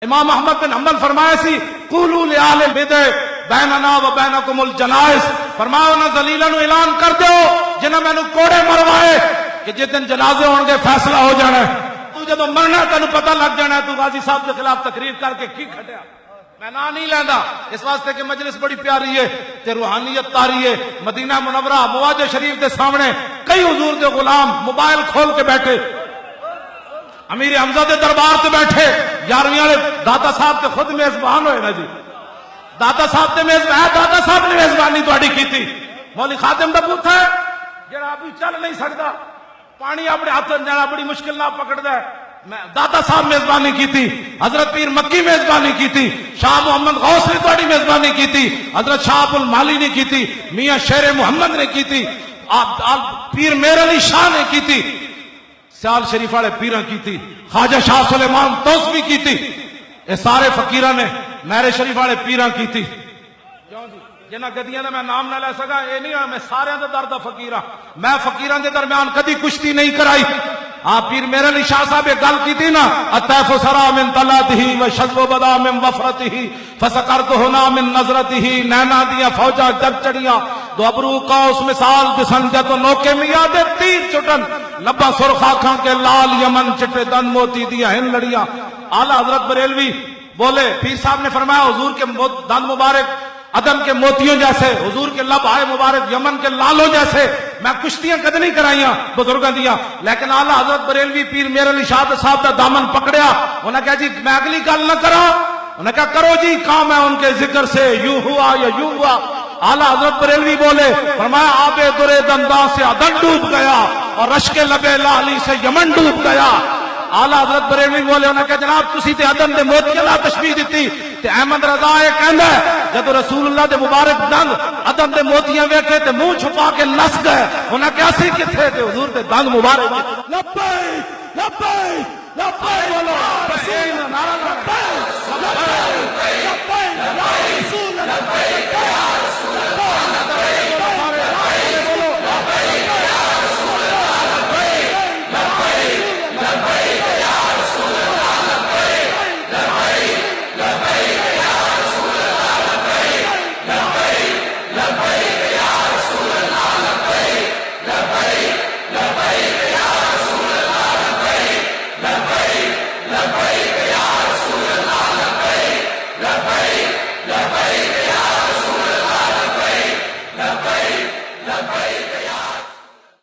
امام احمد بن حنبل فرمایا سی قولوا لآل البدع بیننا و بینکم الجنائز، فرمایا انہاں ذلیلاں نو اعلان کر دیو جنہاں مینوں کوڑے مروائے کہ جس دن جنازے ہون گے فیصلہ ہو جانا ہے، تو جدو مرنا تینوں پتہ لگ جانا ہے تو غازی صاحب کے خلاف تقریر کر کے کی کھٹیا۔ میں نہ نہیں لیندا اس واسطے کہ مجلس بڑی پیاری ہے تے روحانیت تاری ہے۔ مدینہ منورہ مواجہ شریف دے سامنے کئی حضور دے غلام موبائل کھول کے بیٹھے، امیر حمزہ دے دربار تے بیٹھے، 11ویں والے داتا صاحب تے خود میزبان ہوئے نا جی، داتا صاحب تے میزبان، داتا صاحب نے میزبانی تہاڈی کیتی۔ مولوی خادم دا پوت ہے جڑا ابھی چل نہیں سکدا، پانی اپنے ہاتھ جانا بڑی مشکل نہ پکڑدا ہے، داتا صاحب میزبانی کیتی، حضرت پیر مکی میزبانی کیتی، شاہ محمد غوث نے تہاڈی میزبانی کیتی، حضرت شاہ ابو المالی نے کیتی، میاں شیر محمد نے کیتی، پیر میر علی شاہ نے کیتی، سیال شریف والے پیراں کیتی، خواجہ شاہ سلیمان توسوی کیتی، اے سارے فقیراں نے میرے شریف والے پیراں کیتی۔ جنہاں گدیاں دا میں نام نہ لے سکا، اے نہیں میں سارے دے درد فقیراں، میں فقیراں دے درمیان کدی کشتی نہیں کرائی۔ آپ پیر میرے علی شاہ صاحب گل کی تھی نا، الطیف سرا من طلعتہ وشذب بدا من وفرتہ فسکرت ہنا من نظرتہ، نینا دیاں فوجاں جب چڑیاں دو ابرو قوس مثال دسن جت نوکے میاں دے تیر چٹن، لبا سرخ آنکھاں کے لال یمن چٹے دن موتی دیا ہن لڑیاں۔ اعلیٰ حضرت بریلوی بولے، پیر صاحب نے فرمایا حضور کے دن مبارک عدن کے موتیوں جیسے، حضور کے لب آئے مبارک یمن کے لالوں جیسے، میں کشتیاں کدے نہیں کرائیاں بزرگاں دیاں، لیکن اعلیٰ حضرت بریلوی پیر میر علی شاہ صاحب دا دامن پکڑیا، انہوں نے کہا جی میں اگلی گل نہ کرا، انہوں نے کہا کرو جی، کام ہے ان کے ذکر سے یوں ہوا یا یوں ہوا۔ اعلیٰ حضرت بریلوی بولے، فرمایا آب درے دنداں سے عدن ڈوب گیا اور رشک لبے لالی سے یمن ڈوب گیا۔ اعلیٰ حضرت بریلوی بولے، انہوں نے کہا جناب تسی تے عدن دے موتی اللہ تشبیہ دیتی، تے احمد رضا یہ کہندا ہے جب رسول اللہ دے مبارک دند عدن دے موتیاں ویکھے تے منہ چھپا کے نس گئے، انہوں نے کہا اسی کتھے تے حضور دے دند مبارک۔ لبیک لبیک لبیک